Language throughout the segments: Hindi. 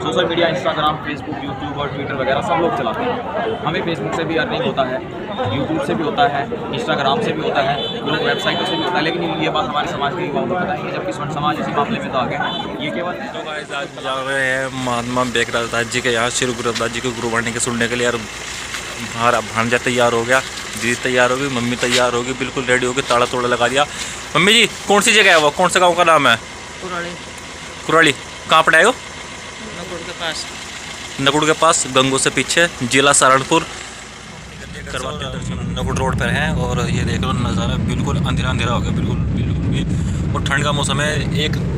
Social media Instagram, Facebook, YouTube और ट्विटर वगैरह सब लोग चलाते हैं। हमें फेसबुक से भी अर्निंग होता है, यूट्यूब से भी होता है, इंस्टाग्राम से भी होता है, लोग वेबसाइटों से भी होता है, लेकिन ये बात हमारे समाज के युवाओं को पता है, जबकि स्वर्ण समाज इसी मामले में तो आगे है। ये केवल तो गाइस आज जा रहे हैं महात्मा बेगराज जी के यहाँ, श्री गुरु रविदास जी को गुरुवाणी के सुनने के लिए। और हमारा भांजा तैयार हो गया, दीदी तैयार होगी, मम्मी तैयार होगी, बिल्कुल रेडी होगी, ताला तोड़ा लगा दिया। मम्मी जी कौन सी जगह है वो, कौन सा गांव का नाम है? कुराली। कुराली कहाँ पड़े हो? नकुड़ के पास। नकुड़ के पास, गंगो से पीछे, जिला सहारनपुर। करवाते हैं दर्शन, नकुड़ रोड पर है। और ये देख लो नज़ारा, बिल्कुल अंधेरा अंधेरा हो गया, बिल्कुल बिल्कुल भी। और ठंड का मौसम है,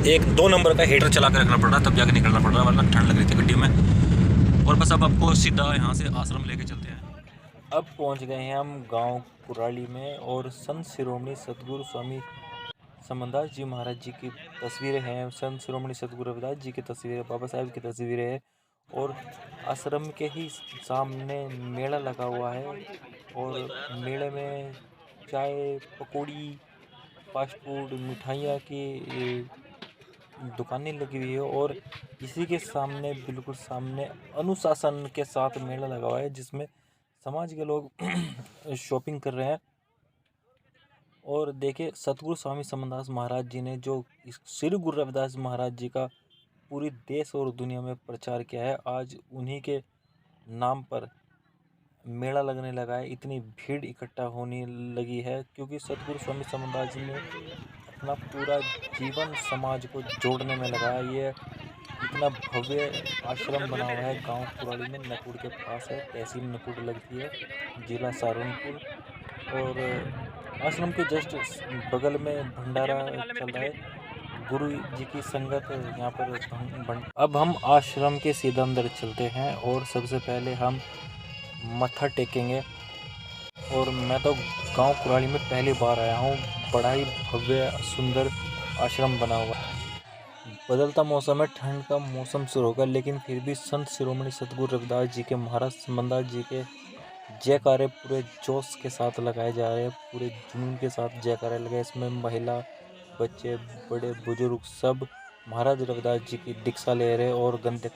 एक 2 नंबर का हीटर चला कर रखना पड़ रहा है, तब जाके निकलना पड़ रहा है, वरना ठंड लग रही थी गड्डी में। और बस अब आपको सीधा यहाँ से आश्रम लेके चलते हैं। अब पहुँच गए हैं हम गांव कुराली में। और संत शिरोमणि सतगुरु स्वामी समनदास जी महाराज जी की तस्वीरें हैं, संत शिरोमणि सतगुरु रविदास जी की तस्वीरें, बाबा साहेब की तस्वीरें हैं। और आश्रम के ही सामने मेला लगा हुआ है। और मेले में चाय, पकौड़ी, फास्ट फूड, मिठाइयाँ की दुकानें लगी हुई है। और इसी के सामने, बिल्कुल सामने, अनुशासन के साथ मेला लगा हुआ है, जिसमें समाज के लोग शॉपिंग कर रहे हैं। और देखिए सतगुरु स्वामी समनदास महाराज जी ने जो श्री गुरु रविदास महाराज जी का पूरी देश और दुनिया में प्रचार किया है, आज उन्हीं के नाम पर मेला लगने लगा है, इतनी भीड़ इकट्ठा होने लगी है, क्योंकि सतगुरु स्वामी समनदास जी ने अपना पूरा जीवन समाज को जोड़ने में लगाया। ये इतना भव्य आश्रम बना हुआ है गांव कुराली में, नकुड़ के पास है, तहसील नकुड़ लगती है, जिला सहारनपुर। और आश्रम के जस्ट बगल में भंडारा चल रहा है, गुरु जी की संगत यहाँ पर। अब हम आश्रम के सीधा अंदर चलते हैं और सबसे पहले हम मत्था टेकेंगे। और मैं तो गांव कुराली में पहली बार आया हूँ, बड़ा ही भव्य सुंदर आश्रम बना हुआ है। बदलता मौसम है, ठंड का मौसम शुरू होगा, लेकिन फिर भी संत शिरोमणि सतगुरु रविदास जी के, महाराज समनदास जी के जयकारे पूरे जोश के साथ लगाए जा रहे हैं, पूरे जुनून के साथ जयकारे लगे। इसमें महिला, बच्चे, बड़े बुजुर्ग सब महाराज रविदास जी की दीक्षा ले रहे हैं। और गंदे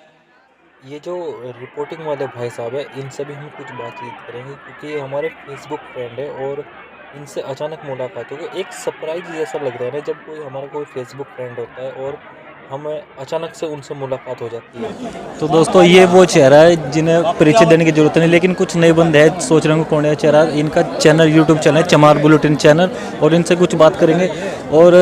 ये जो रिपोर्टिंग वाले भाई साहब है, इनसे भी हम कुछ बातचीत करेंगे, क्योंकि ये हमारे फेसबुक फ्रेंड है और इनसे अचानक मुलाकात हो गई। एक सरप्राइज जैसा लग रहा है ना, जब कोई हमारा कोई फेसबुक फ्रेंड होता है और हमें अचानक से उनसे मुलाकात हो जाती है। तो दोस्तों ये वो चेहरा है जिन्हें परिचय देने की जरूरत नहीं, लेकिन कुछ नए बंदे हैं, सोच रहे होंगे कौन है चेहरा। इनका चैनल, यूट्यूब चैनल है चमार बुलेटिन चैनल, और इनसे कुछ बात करेंगे। और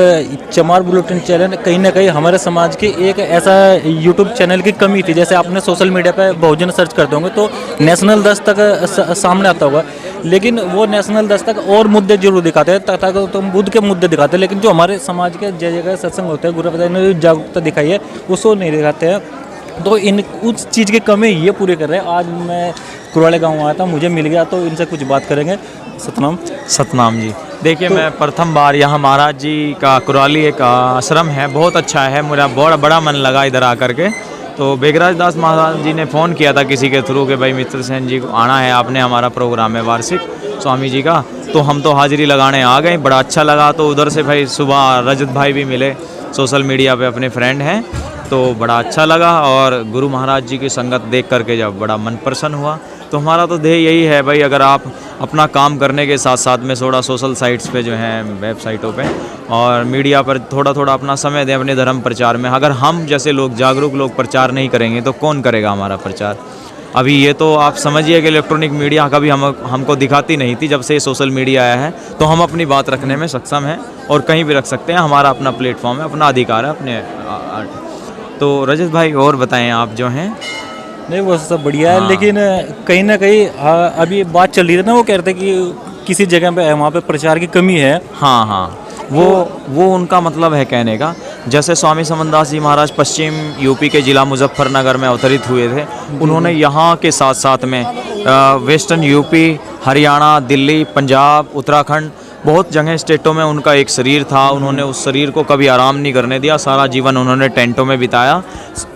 चमार बुलेटिन चैनल कहीं ना कहीं हमारे समाज की एक ऐसा यूट्यूब चैनल की कमी थी। जैसे आपने सोशल मीडिया पर बहुजन सर्च करते होंगे तो नेशनल 10 तक सामने आता होगा, लेकिन वो नेशनल 10 तक और मुद्दे जरूर दिखाते हैं, तथागतम बुद्ध के मुद्दे दिखाते हैं, लेकिन जो हमारे समाज के जगह सत्संग होते हैं, गुरु रविदास ने जागरूकता दिखाई है, उसको नहीं दिखाते हैं। तो इन उस चीज़ की कमी ये पूरी कर रहे हैं। आज मैं कुराली गांव आया था, मुझे मिल गया, तो इनसे कुछ बात करेंगे। सतनाम। सतनाम जी। देखिए मैं प्रथम बार यहाँ महाराज जी का कुराली एक आश्रम है, बहुत अच्छा है, मेरा बहुत बड़ा मन लगा इधर आकर के। तो बेगराज दास महाराज जी ने फ़ोन किया था किसी के थ्रू कि भाई मित्र सेन जी को आना है, आपने हमारा प्रोग्राम है वार्षिक स्वामी जी का, तो हम तो हाजिरी लगाने आ गए, बड़ा अच्छा लगा। तो उधर से भाई सुबह रजत भाई भी मिले, सोशल मीडिया पे अपने फ्रेंड हैं, तो बड़ा अच्छा लगा। और गुरु महाराज जी की संगत देख करके जब बड़ा मन प्रसन्न हुआ। तो हमारा तो ध्येय यही है भाई, अगर आप अपना काम करने के साथ साथ में थोड़ा सोशल साइट्स पे जो हैं, वेबसाइटों पे और मीडिया पर थोड़ा थोड़ा अपना समय दें अपने धर्म प्रचार में। अगर हम जैसे लोग, जागरूक लोग प्रचार नहीं करेंगे तो कौन करेगा हमारा प्रचार। अभी ये तो आप समझिए कि इलेक्ट्रॉनिक मीडिया कभी हमको दिखाती नहीं थी, जब से सोशल मीडिया आया है तो हम अपनी बात रखने में सक्षम हैं और कहीं भी रख सकते हैं, हमारा अपना प्लेटफॉर्म है, अपना अधिकार है अपने। तो रजत भाई और बताएं आप जो हैं। नहीं वो सब बढ़िया है, लेकिन कहीं ना कहीं अभी बात चल रही है ना, वो कह रहे थे कि किसी जगह पे वहाँ पे प्रचार की कमी है। हाँ हाँ, वो उनका मतलब है कहने का। जैसे स्वामी समनदास जी महाराज पश्चिम यूपी के ज़िला मुजफ्फरनगर में अवतरित हुए थे, उन्होंने यहाँ के साथ साथ में वेस्टर्न यूपी, हरियाणा, दिल्ली, पंजाब, उत्तराखंड, बहुत जगह स्टेटों में उनका एक शरीर था। उन्होंने उस शरीर को कभी आराम नहीं करने दिया, सारा जीवन उन्होंने टेंटों में बिताया,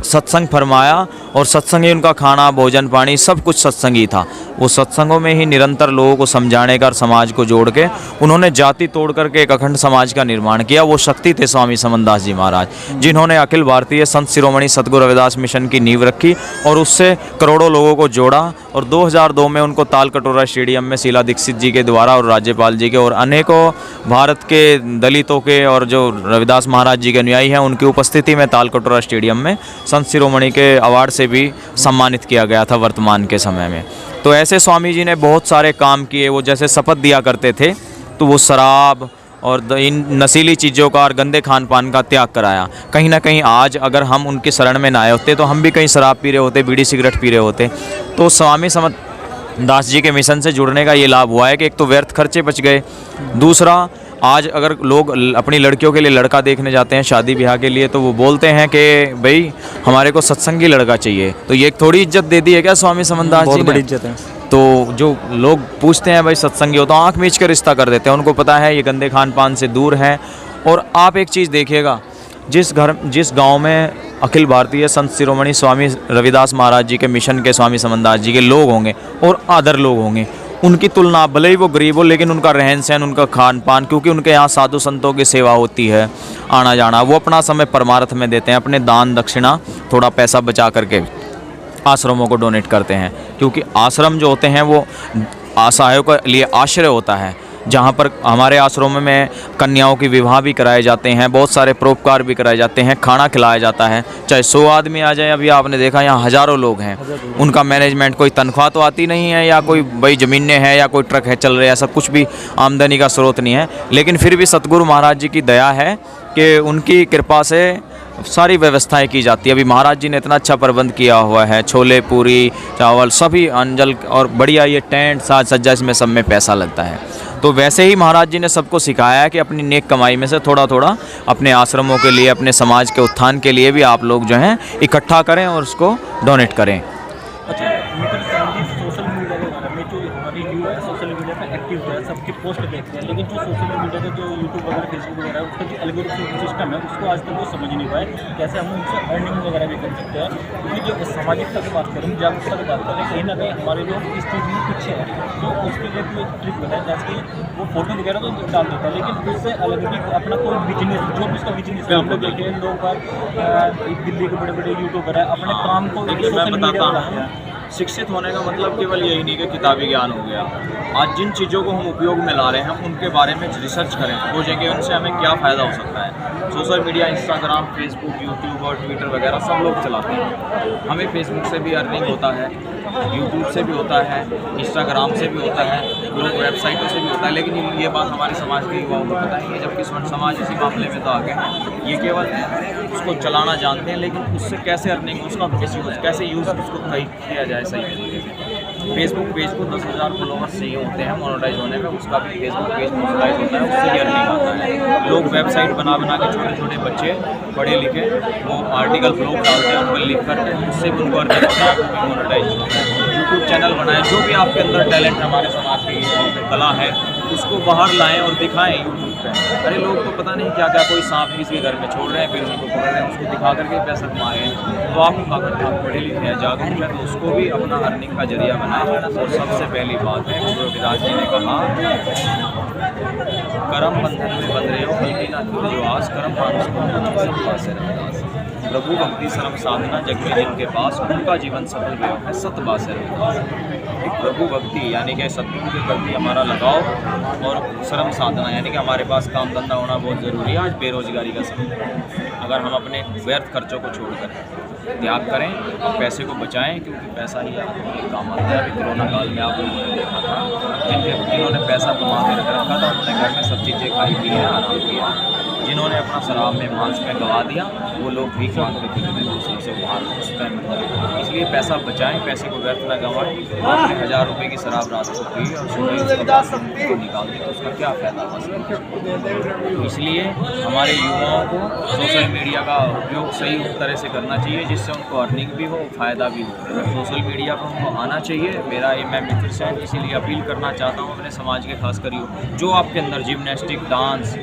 सत्संग फरमाया और सत्संगी उनका खाना भोजन पानी सब कुछ सत्संगी था। वो सत्संगों में ही निरंतर लोगों को समझाने का और समाज को जोड़ के उन्होंने जाति तोड़ करके एक अखंड समाज का निर्माण किया। वो शक्ति थे स्वामी समनदास जी महाराज, जिन्होंने अखिल भारतीय संत शिरोमणि सतगुरु रविदास मिशन की नींव रखी और उससे करोड़ों लोगों को जोड़ा। और 2002 में उनको ताल कटोरा स्टेडियम में शीला दीक्षित जी के द्वारा और राज्यपाल जी के और अनेकों भारत के दलितों के और जो रविदास महाराज जी के अनुयायी हैं उनकी उपस्थिति में ताल कटोरा स्टेडियम में संत शिरोमणि के अवार्ड से भी सम्मानित किया गया था वर्तमान के समय में। तो ऐसे स्वामी जी ने बहुत सारे काम किए। वो जैसे शपथ दिया करते थे तो वो शराब और इन नशीली चीज़ों का और गंदे खान पान का त्याग कराया। कहीं ना कहीं आज अगर हम उनकी शरण में ना आए होते तो हम भी कहीं शराब पी रहे होते, बीड़ी सिगरेट पी रहे होते। तो स्वामी समनदास जी के मिशन से जुड़ने का ये लाभ हुआ है कि एक तो व्यर्थ खर्चे बच गए, दूसरा आज अगर लोग अपनी लड़कियों के लिए लड़का देखने जाते हैं शादी ब्याह के लिए तो वो बोलते हैं कि भाई हमारे को सत्संगी लड़का चाहिए। तो ये एक थोड़ी इज्जत दे दी है क्या स्वामी समनदास जी ने? बहुत बड़ी इज्जत है। तो जो लोग पूछते हैं भाई सत्संगी हो तो आंख मीच कर रिश्ता कर देते हैं। उनको पता है ये गंदे खान पान से दूर है। और आप एक चीज़ देखिएगा, जिस गांव में अखिल भारतीय संत शिरोमणि स्वामी रविदास महाराज जी के मिशन के स्वामी समनदास जी के लोग होंगे और अदर लोग होंगे, उनकी तुलना भले ही वो गरीब हो लेकिन उनका रहन सहन, उनका खान पान, क्योंकि उनके यहाँ साधु संतों की सेवा होती है, आना जाना, वो अपना समय परमार्थ में देते हैं, अपने दान दक्षिणा थोड़ा पैसा बचा करके आश्रमों को डोनेट करते हैं। क्योंकि आश्रम जो होते हैं वो असहायों के लिए आश्रय होता है, जहाँ पर हमारे आश्रमों में कन्याओं की विवाह भी कराए जाते हैं, बहुत सारे परोपकार भी कराए जाते हैं, खाना खिलाया जाता है। चाहे 100 आदमी आ जाए, अभी आपने देखा यहाँ हज़ारों लोग हैं, उनका मैनेजमेंट, कोई तनख्वाह तो आती नहीं है या कोई भाई ज़मीनें हैं या कोई ट्रक है चल रहे हैं, ऐसा कुछ भी आमदनी का स्रोत नहीं है। लेकिन फिर भी सतगुरु महाराज जी की दया है कि उनकी कृपा से सारी व्यवस्थाएं की जाती है। अभी महाराज जी ने इतना अच्छा प्रबंध किया हुआ है, छोले पूरी चावल सभी अंजल और बढ़िया ये टेंट साज सज्जा, इसमें सब में पैसा लगता है। तो वैसे ही महाराज जी ने सबको सिखाया है कि अपनी नेक कमाई में से थोड़ा थोड़ा अपने आश्रमों के लिए, अपने समाज के उत्थान के लिए भी आप लोग जो हैं इकट्ठा करें और उसको डोनेट करें। अच्छा, सोशल मीडिया के बारे में जो हमारी व्यू है सोशल मीडिया पे एक्टिव है, सबकी पोस्ट देखते हैं, लेकिन जो सोशल मीडिया का जो यूट्यूब वगैरह फेसबुक वगैरह उसका जो एल्गोरिथम सिस्टम है उसको आज तक वो समझ नहीं पाए कैसे हम उनसे अर्निंग वगैरह भी कर सकते हैं। क्योंकि जो सामाजिकता की बात करें, जागरूकता की बात करें, कहीं ना कहीं हमारे लोग इस चीज़ में पीछे है। तो उसके लिए भी एक ट्रिक बताया, जैसे कि वो फोटो वगैरह तो डाल देता है, लेकिन उससे अलग भी अपना कोई बिजनेस, जो भी उसका बिजनेस है, हम लोग देखे हैं लोग दिल्ली के बड़े बड़े यूट्यूबर है अपने काम को मैं बताता हूँ, शिक्षित होने का मतलब केवल यही नहीं कि किताबी ज्ञान हो गया। आज जिन चीज़ों को हम उपयोग में ला रहे हैं उनके बारे में रिसर्च करें, खोजेंगे उनसे हमें क्या फ़ायदा हो सकता है। Social media, Instagram, Facebook, YouTube और ट्विटर वगैरह सब लोग चलाते हैं। हमें फेसबुक से भी अर्निंग होता है, यूट्यूब से भी होता है, इंस्टाग्राम से भी होता है, लोग वेबसाइटों से भी होता है। लेकिन ये बात हमारे समाज के युवाओं को पता ही है, जबकि समाज इसी मामले में तो आगे है। ये केवल उसको चलाना जानते हैं, लेकिन उससे कैसे अर्निंग, उसका कैसे यूज़ उसको किया जाए सही तरीके से। फेसबुक पेज को 10,000 फॉलोवर्स चाहिए होते हैं मोनेटाइज होने में, उसका भी फेसबुक पेज मोनेटाइज होता है, उससे भी अर्निंग आता है। लोग वेबसाइट बना के छोटे छोटे बच्चे पढ़े लिखे वो आर्टिकल ब्लॉग डालते हैं, उनको लिख करके उससे भी उनको अर्निंग होता है, वो भी मोनेटाइज होता है। यूट्यूब चैनल बनाएं, जो भी आपके अंदर टैलेंट हमारे समाज की कला है उसको बाहर लाएं और दिखाएं यूट्यूब पे। अरे लोग तो पता नहीं क्या क्या, कोई सांप किसी घर में छोड़ रहे हैं, फिर उनको पकड़ रहे हैं, उसको दिखा करके पैसा कमा रहे हैं। तो आप पढ़े लिखे हैं, जागरूक है, तो उसको भी अपना अर्निंग का जरिया बनाएं। और सबसे पहली बात है, गुरु रविदास जी ने कहा, कर्म बंधन में बंध रहे हो बल्कि ना जो आज कर्म मानुष को सतपास है रविदास। प्रभु भक्ति श्रम साधना जग में जिनके पास, उनका जीवन सफल गया है सतपास है रविदास। एक प्रभु भक्ति यानी कि सतगुरु के प्रति हमारा लगाव, और श्रम साधना यानी कि हमारे पास काम धंधा होना बहुत ज़रूरी है। आज बेरोजगारी का समय है, अगर हम अपने व्यर्थ खर्चों को छोड़कर त्याग करें और पैसे को बचाएं, क्योंकि पैसा ही आपको काम आता है। अभी कोरोना काल में आप लोगों ने देखा था, जिन्होंने पैसा कमा के रख रखा था उन्होंने घर में सब चीज़ें खाई पी है, आराम किया। जिन्होंने अपना शराब में मांस में गवा दिया, वो लोग भीख मांगते थे दूसरों से बाहर उस टाइम। इसलिए पैसा बचाएं, पैसे को व्यर्थ न गंवाएं। आपने 1000 रुपये की शराब रात को पी और सुबह उसको निकाल दी तो उसका क्या फ़ायदा हुआ। इसलिए हमारे युवाओं को सोशल मीडिया का उपयोग सही तरह से करना चाहिए, जिससे उनको अर्निंग भी हो, फ़ायदा भी हो। सोशल मीडिया पर उनको आना चाहिए। मेरा ये, मैं मित्र से इसीलिए अपील करना चाहता हूँ अपने समाज के खासकर जो आपके अंदर जिम्नास्टिक, डांस,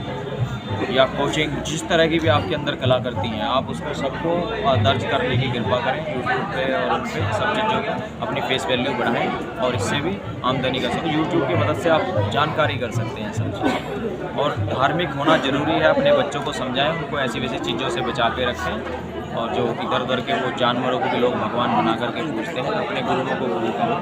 या कोचिंग, जिस तरह की भी आपके अंदर कला करती हैं, आप उसको सबको दर्ज करने की कृपा करें यूट्यूब पे, और उन पे सब चीज़ों का अपनी फेस वैल्यू बढ़ाएं और इससे भी आमदनी कर सकते हैं। यूट्यूब की मदद से आप जानकारी कर सकते हैं सब चीज़। और धार्मिक होना ज़रूरी है, अपने बच्चों को समझाएं, उनको ऐसी वैसी चीज़ों से बचा के रखें। और जो इधर उधर के वो जानवरों को भी लोग भगवान बना करके पूजते हैं, अपने गुरुओं को गुरु कहो।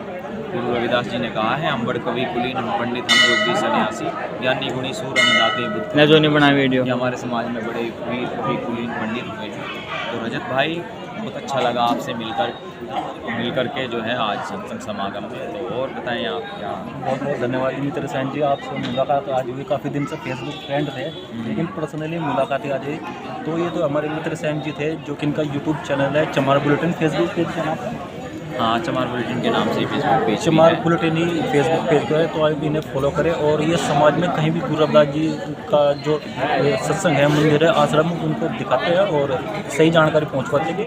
गुरु रविदास जी ने कहा है, हम बड़ कवि कुलीन, हम पंडित, हम योगी सन्यासी, ज्ञानी गुणी सूर, हम दाते बुद्ध। मैं जो नहीं बना वीडियो, ये हमारे समाज में बड़े वीर कवि कुलीन पंडित हुए हैं। तो रजत भाई, बहुत अच्छा लगा आपसे मिलकर के जो है आज सत्संग समागम में। तो और बताएं आप क्या? बहुत बहुत धन्यवाद मित्र सैन जी, आपसे मुलाकात आज हुई। काफ़ी दिन से फेसबुक फ्रेंड थे, लेकिन पर्सनली मुलाकात आज हुई। तो ये तो हमारे मित्र सैन जी थे, जो कि इनका यूट्यूब चैनल है चमार बुलेटिन, फेसबुक पेज का नाम, हाँ, चमार बुलेटिन के नाम से फेसबुक पेज, चमार बुलेटिन ही फेसबुक पेज पर है। तो आप इन्हें फॉलो करें और ये समाज में कहीं भी गुरु रविदास जी का जो सत्संग है, मंदिर है, आश्रम, उनको दिखाते हैं और सही जानकारी पहुँचवाते हैं।